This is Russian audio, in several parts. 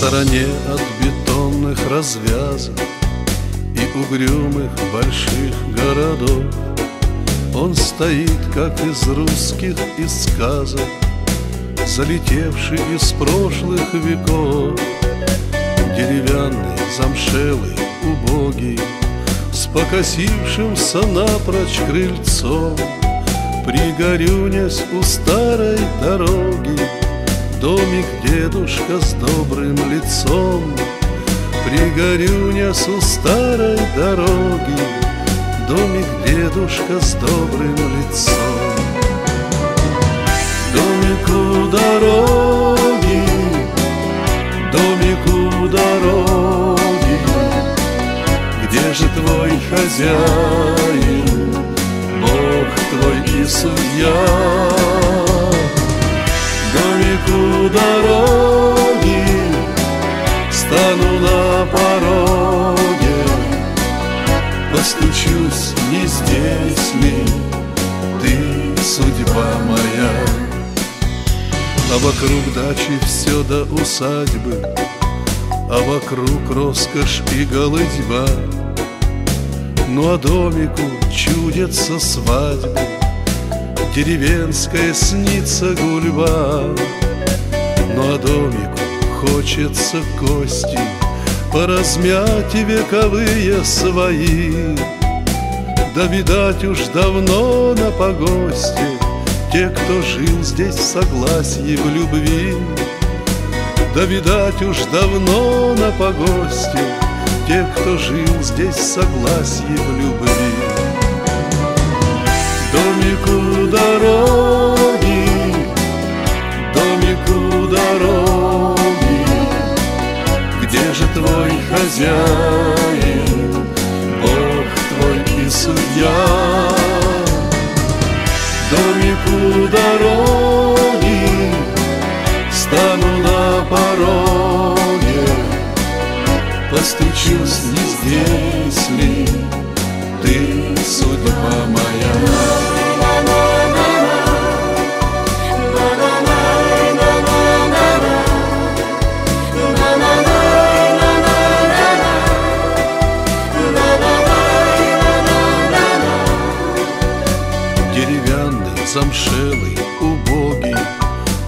стороне от бетонных развязок и угрюмых больших городов он стоит, как из русских из сказок, залетевший из прошлых веков. Деревянный, замшелый, убогий, с покосившимся напрочь крыльцом, пригорюнясь у старой дороги, домик дедушка с добрым лицом. Пригорюнясь у старой дороги, домик дедушка с добрым лицом. Домик у дороги, домик у дороги, где же твой хозяин, Бог твой и судья? Домик у дороги, стану на пороге, постучусь, не здесь ли ты, судьба моя? А вокруг дачи все до усадьбы, а вокруг роскошь и голыдьба. Ну а домику чудятся свадьбы, деревенская снится гульба. Ну а домику хочется кости поразмять и вековые свои. Да видать уж давно на погосте те, кто жил здесь в согласии в любви. Да видать уж давно на погосте те, кто жил здесь в согласии в любви. Домик у дороги, домик у дороги, где же твой хозяин, Бог твой и судья? Домик у дороги, стану на пороге, постучусь, не здесь ли ты, судьба моя? Деревянный, замшелый, убогий,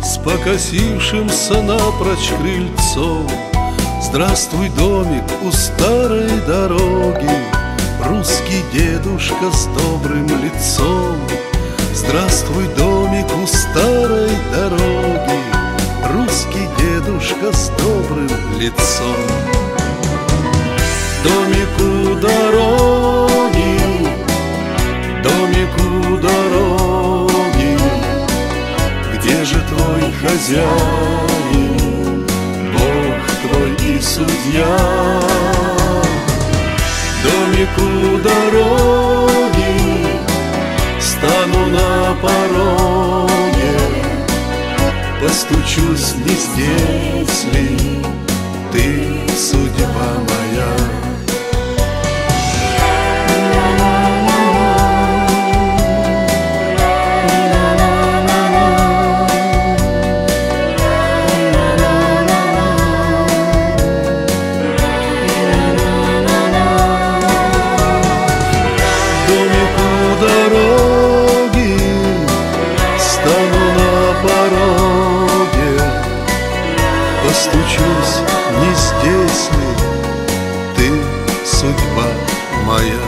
с покосившимся напрочь крыльцом. Здравствуй, домик у старой дороги, русский дедушка с добрым лицом. Здравствуй, домик у старой дороги, русский дедушка с добрым лицом. Домик у дороги, домик у дороги, где же твой хозяин, Бог твой и судья? Домик у дороги, стану на пороге, постучусь, не здесь ли ты, судьба моя? Дороги, стану на пороге, постучусь, не здесь ли ты, судьба моя?